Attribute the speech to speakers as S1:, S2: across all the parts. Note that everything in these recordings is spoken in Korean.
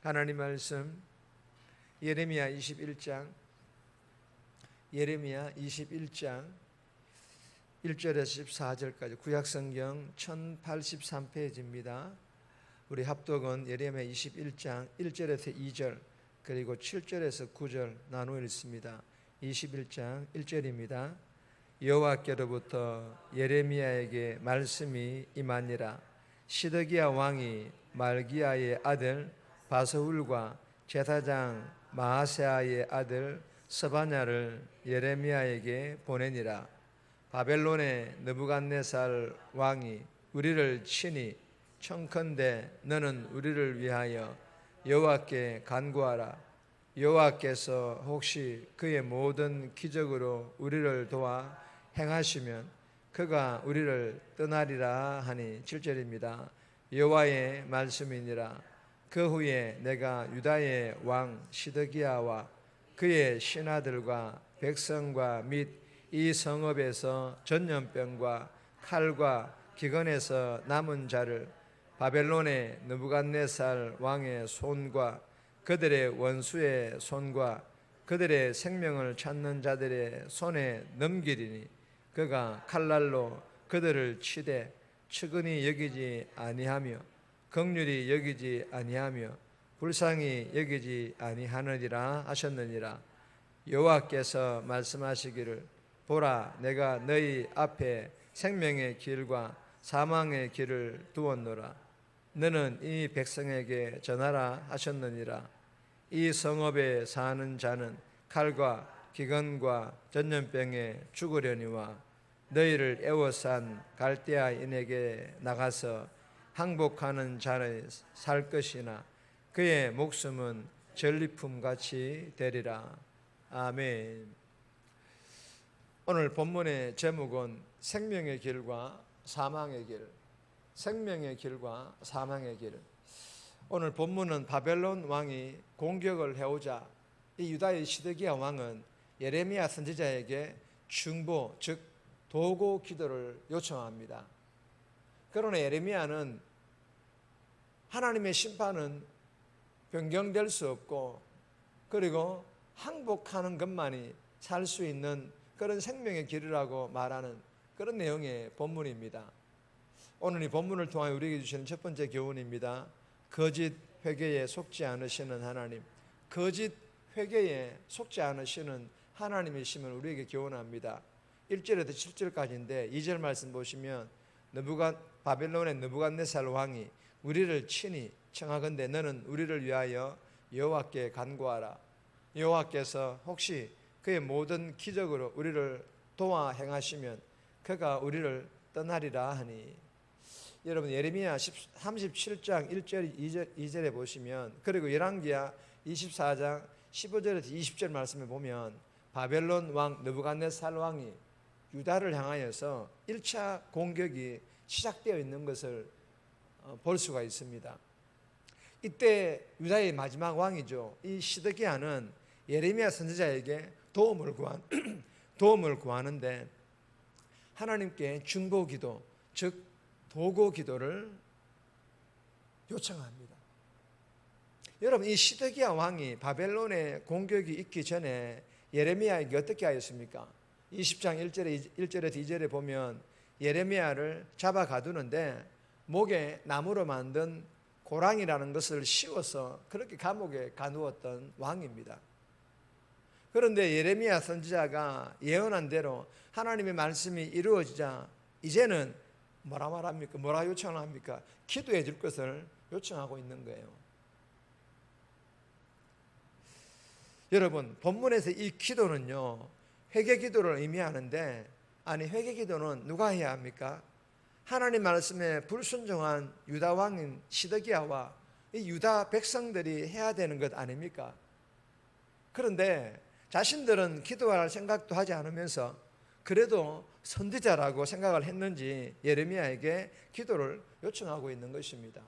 S1: 하나님 말씀 예레미야 21장 1절에서 14절까지 구약성경 1083페이지입니다. 우리 합독은 예레미야 21장 1절에서 2절 그리고 7절에서 9절 나누어 읽습니다. 21장 1절입니다. 여호와께로부터 예레미야에게 말씀이 임하니라. 시드기야 왕이 말기야의 아들 바스훌과 제사장 마아세아의 아들 스바냐를 예레미야에게 보내니라. 바벨론의 느부갓네살 왕이 우리를 치니 청컨대 너는 우리를 위하여 여호와께 간구하라. 여호와께서 혹시 그의 모든 기적으로 우리를 도와 행하시면 그가 우리를 떠나리라 하니 7절입니다. 여호와의 말씀이니라. 그 후에 내가 유다의 왕 시드기야와 그의 신하들과 백성과 및 이 성읍에서 전염병과 칼과 기근에서 남은 자를 바벨론의 느부갓네살 왕의 손과 그들의 원수의 손과 그들의 생명을 찾는 자들의 손에 넘기리니 그가 칼날로 그들을 치되 측은히 여기지 아니하며 긍휼히 여기지 아니하며 불쌍히 여기지 아니하느니라 하셨느니라. 여호와께서 말씀하시기를 보라, 내가 너희 앞에 생명의 길과 사망의 길을 두었노라. 너는 이 백성에게 전하라 하셨느니라. 이 성읍에 사는 자는 칼과 기근과 전염병에 죽으려니와 너희를 애워싼 갈대아인에게 나가서 항복하는 자는 살 것이나 그의 목숨은 전리품같이 되리라. 아멘. 오늘 본문의 제목은 생명의 길과 사망의 길, 생명의 길과 사망의 길. 오늘 본문은 바벨론 왕이 공격을 해오자 이 유다의 시드기야 왕은 예레미야 선지자에게 중보, 즉 도고 기도를 요청합니다. 그러나 예레미야는 하나님의 심판은 변경될 수 없고 그리고 항복하는 것만이 살 수 있는 그런 생명의 길이라고 말하는 그런 내용의 본문입니다. 오늘 이 본문을 통하여 우리에게 주시는 첫 번째 교훈입니다. 거짓 회개에 속지 않으시는 하나님, 거짓 회개에 속지 않으시는 하나님이심을 우리에게 교훈합니다. 1절에서 7절까지인데 2절 말씀 보시면 바벨론의 느부갓네살 왕이 우리를 치니 청하건대 너는 우리를 위하여 여호와께 간구하라. 여호와께서 혹시 그의 모든 기적으로 우리를 도와 행하시면 그가 우리를 떠나리라 하니. 여러분 예레미야 37장 1절 2절에 보시면 그리고 열왕기야 24장 15절에서 20절 말씀에 보면 바벨론 왕 느부갓네살 왕이 유다를 향하여서 1차 공격이 시작되어 있는 것을 볼 수가 있습니다. 이때 유다의 마지막 왕이죠. 이 시드기야는 예레미야 선지자에게 도움을 구하는데 하나님께 중보기도, 즉 도고기도를 요청합니다. 여러분 이 시드기야 왕이 바벨론의 공격이 있기 전에 예레미야에게 어떻게 하였습니까? 20장 1절에서 2절에 보면 예레미야를 잡아 가두는데 목에 나무로 만든 고랑이라는 것을 씌워서 그렇게 감옥에 가두었던 왕입니다. 그런데 예레미야 선지자가 예언한 대로 하나님의 말씀이 이루어지자 이제는 뭐라 말합니까? 뭐라 요청을 합니까? 기도해 줄 것을 요청하고 있는 거예요. 여러분 본문에서 이 기도는요 회개 기도를 의미하는데, 아니 회개 기도는 누가 해야 합니까? 하나님 말씀에 불순종한 유다 왕인 시드기야와 이 유다 백성들이 해야 되는 것 아닙니까? 그런데 자신들은 기도할 생각도 하지 않으면서 그래도 선지자라고 생각을 했는지 예레미야에게 기도를 요청하고 있는 것입니다.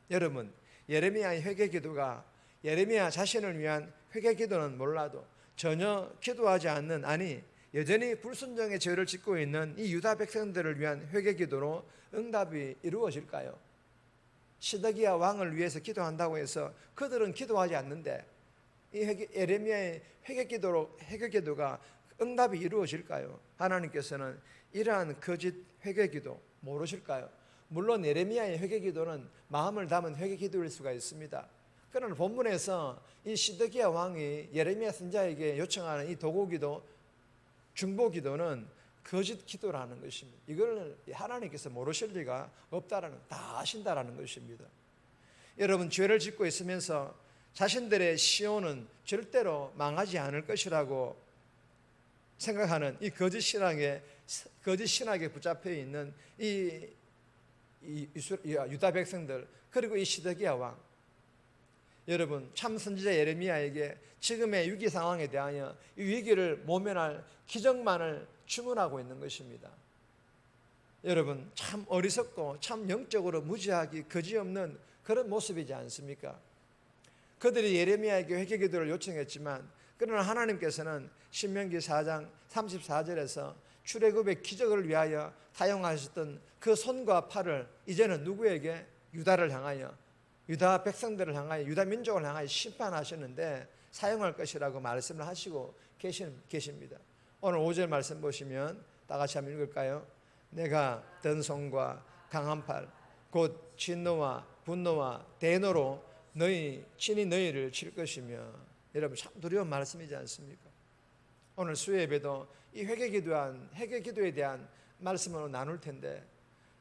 S1: 여러분 예레미야의 회개 기도가 예레미야 자신을 위한 회개 기도는 몰라도 전혀 기도하지 않는, 아니 여전히 불순종의 죄를 짓고 있는 이 유다 백성들을 위한 회개 기도로 응답이 이루어질까요? 시드기야 왕을 위해서 기도한다고 해서 그들은 기도하지 않는데 이 예레미야의 회개기도가 응답이 이루어질까요? 하나님께서는 이러한 거짓 회개기도 모르실까요? 물론 예레미야의 회개기도는 마음을 담은 회개기도일 수가 있습니다. 그러나 본문에서 이 시드기야 왕이 예레미야 선지자에게 요청하는 이 도구기도, 중보기도는 거짓 기도라는 것입니다. 이걸 하나님께서 모르실 리가 없다라는, 다 아신다라는 것입니다. 여러분, 죄를 짓고 있으면서 자신들의 시온은 절대로 망하지 않을 것이라고 생각하는 이 거짓 신학에 붙잡혀 있는 이 유다 백성들, 그리고 이 시드기야 왕, 여러분, 참 선지자 예레미야에게 지금의 위기 상황에 대하여 이 위기를 모면할 기적만을 주문하고 있는 것입니다. 여러분, 참 어리석고 참 영적으로 무지하기 그지없는 그런 모습이지 않습니까? 그들이 예레미야에게 회개기도를 요청했지만, 그러나 하나님께서는 신명기 4장 34절에서 출애굽의 기적을 위하여 사용하셨던 그 손과 팔을 이제는 누구에게? 유다를 향하여, 유다 백성들을 향하여, 유다 민족을 향하여 심판하셨는데 사용할 것이라고 말씀을 하시고 계십니다. 오늘 5절 말씀 보시면 다 같이 한번 읽을까요? 내가 든 손과 강한 팔, 곧 진노와 분노와 대노로 친히 너희를 칠 것이며. 여러분, 참 두려운 말씀이지 않습니까? 오늘 수요예배도 이 회개기도에 대한 말씀으로 나눌 텐데,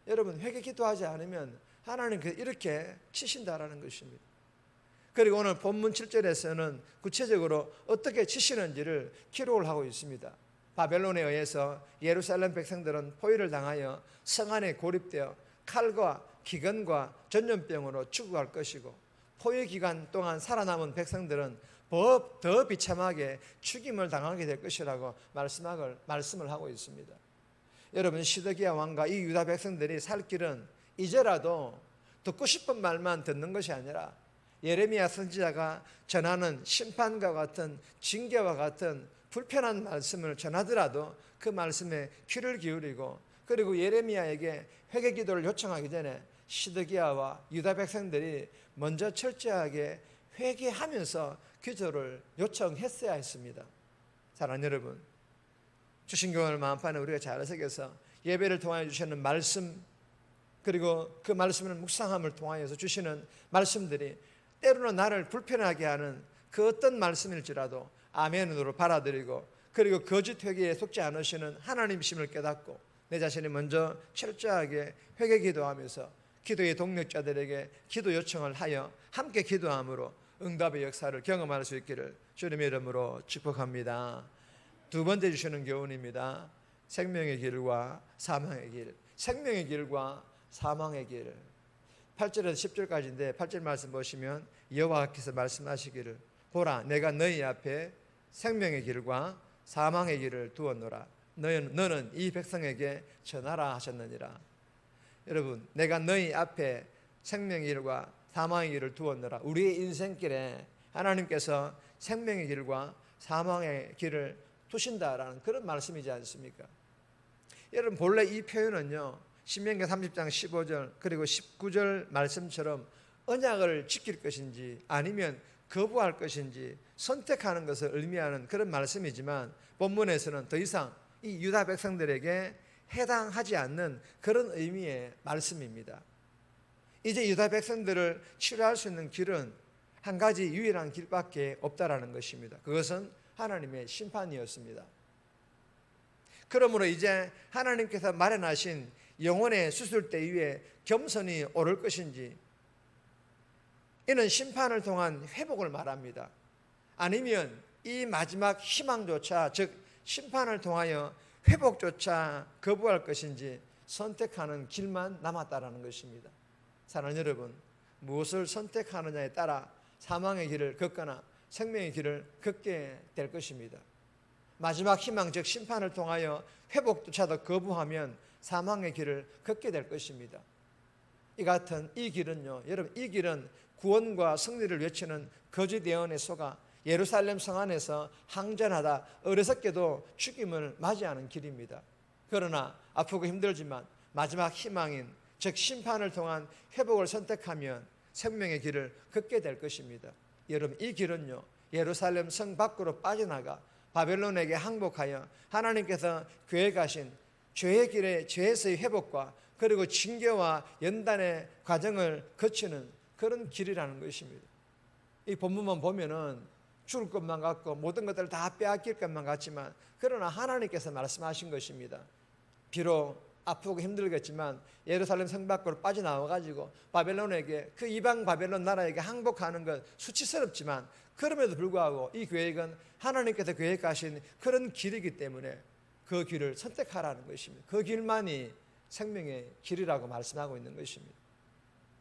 S1: 여러분, 회개기도하지 않으면 하나님께서 이렇게 치신다라는 것입니다. 그리고 오늘 본문 7절에서는 구체적으로 어떻게 치시는지를 기록을 하고 있습니다. 바벨론에 의해서 예루살렘 백성들은 포위를 당하여 성 안에 고립되어 칼과 기근과 전염병으로 죽어갈 것이고, 포위 기간 동안 살아남은 백성들은 더 비참하게 죽임을 당하게 될 것이라고 말씀을 하고 있습니다. 여러분, 시드기야 왕과 이 유다 백성들이 살 길은 이제라도 듣고 싶은 말만 듣는 것이 아니라 예레미야 선지자가 전하는 심판과 같은, 징계와 같은 불편한 말씀을 전하더라도 그 말씀에 귀를 기울이고, 그리고 예레미야에게 회개기도를 요청하기 전에 시드기야와 유다 백성들이 먼저 철저하게 회개하면서 기도를 요청했어야 했습니다. 사랑하는 여러분, 주신 교훈을 마음판에 우리가 잘 새겨서 예배를 통하여 주시는 말씀, 그리고 그 말씀을 묵상함을 통하여서 주시는 말씀들이 때로는 나를 불편하게 하는 그 어떤 말씀일지라도 아멘으로 받아들이고, 그리고 거짓 회개에 속지 않으시는 하나님이심을 깨닫고 내 자신이 먼저 철저하게 회개 기도하면서 기도의 동력자들에게 기도 요청을 하여 함께 기도함으로 응답의 역사를 경험할 수 있기를 주님의 이름으로 축복합니다. 두 번째 주시는 교훈입니다. 생명의 길과 사망의 길. 생명의 길과 사망의 길. 8절에서 10절까지인데 8절 말씀 보시면 여호와께서 말씀하시기를 보라, 내가 너희 앞에 생명의 길과 사망의 길을 두었노라. 너는 이 백성에게 전하라 하셨느니라. 여러분, 내가 너희 앞에 생명의 길과 사망의 길을 두었노라. 우리의 인생길에 하나님께서 생명의 길과 사망의 길을 두신다라는 그런 말씀이지 않습니까? 여러분, 본래 이 표현은요, 신명기 30장 15절 그리고 19절 말씀처럼 언약을 지킬 것인지 아니면 거부할 것인지 선택하는 것을 의미하는 그런 말씀이지만, 본문에서는 더 이상 이 유다 백성들에게 해당하지 않는 그런 의미의 말씀입니다. 이제 유다 백성들을 치료할 수 있는 길은 한 가지 유일한 길밖에 없다라는 것입니다. 그것은 하나님의 심판이었습니다. 그러므로 이제 하나님께서 마련하신 영혼의 수술대 위에 겸손히 오를 것인지, 이는 심판을 통한 회복을 말합니다. 아니면 이 마지막 희망조차, 즉 심판을 통하여 회복조차 거부할 것인지 선택하는 길만 남았다라는 것입니다. 사랑하는 여러분, 무엇을 선택하느냐에 따라 사망의 길을 걷거나 생명의 길을 걷게 될 것입니다. 마지막 희망, 즉 심판을 통하여 회복조차도 거부하면 사망의 길을 걷게 될 것입니다. 이 같은 이 길은요, 여러분, 이 길은 구원과 승리를 외치는 거짓 예언에 속아 예루살렘 성 안에서 항전하다 어리석게도 죽임을 맞이하는 길입니다. 그러나 아프고 힘들지만 마지막 희망인 즉 심판을 통한 회복을 선택하면 생명의 길을 걷게 될 것입니다. 여러분, 이 길은요, 예루살렘 성 밖으로 빠져나가 바벨론에게 항복하여 하나님께서 계획하신 죄의 길의 죄에서의 회복과 그리고 징계와 연단의 과정을 거치는 그런 길이라는 것입니다. 이 본문만 보면은 죽을 것만 같고 모든 것들을 다 빼앗길 것만 같지만, 그러나 하나님께서 말씀하신 것입니다. 비록 아프고 힘들겠지만 예루살렘 성 밖으로 빠져나와가지고 바벨론에게, 그 이방 바벨론 나라에게 항복하는 것 수치스럽지만, 그럼에도 불구하고 이 계획은 하나님께서 계획하신 그런 길이기 때문에 그 길을 선택하라는 것입니다. 그 길만이 생명의 길이라고 말씀하고 있는 것입니다.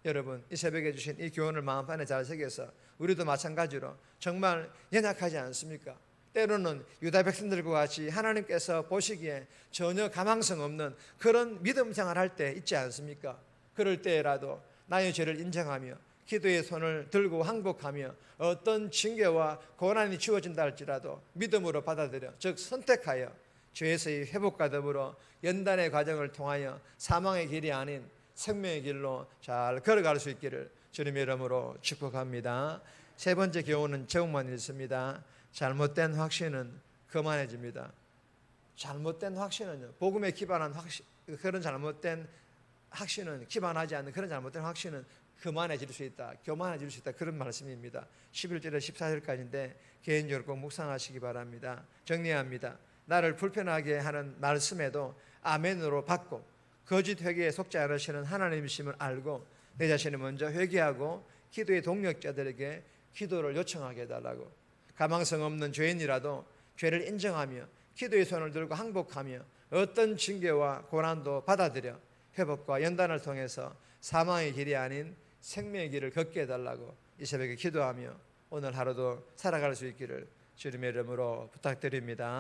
S1: 여러분, 이 새벽에 주신 이 교훈을 마음판에 잘 새겨서 우리도 마찬가지로 정말 연약하지 않습니까? 때로는 유다 백성들과 같이 하나님께서 보시기에 전혀 가망성 없는 그런 믿음 생활할 때 있지 않습니까? 그럴 때라도 나의 죄를 인정하며 기도의 손을 들고 항복하며 어떤 징계와 고난이 주어진다 할지라도 믿음으로 받아들여, 즉 선택하여 죄에서의 회복과 더불어 연단의 과정을 통하여 사망의 길이 아닌 생명의 길로 잘 걸어갈 수 있기를 주님의 이름으로 축복합니다. 세 번째 교훈은 제목만 읽습니다. 잘못된 확신은 거만해집니다. 잘못된 확신은요, 복음에 기반한 확신, 그런 잘못된 확신은, 기반하지 않는 그런 잘못된 확신은 거만해질 수 있다, 교만해질 수 있다, 그런 말씀입니다. 11절에 14절까지인데 개인적으로 꼭 묵상하시기 바랍니다. 정리합니다. 나를 불편하게 하는 말씀에도 아멘으로 받고 거짓 회개에 속지 않으시는 하나님이심을 알고 내 자신을 먼저 회개하고 기도의 동력자들에게 기도를 요청하게 해달라고, 가망성 없는 죄인이라도 죄를 인정하며 기도의 손을 들고 항복하며 어떤 징계와 고난도 받아들여 회복과 연단을 통해서 사망의 길이 아닌 생명의 길을 걷게 해달라고 이 새벽에 기도하며 오늘 하루도 살아갈 수 있기를 주님의 이름으로 부탁드립니다.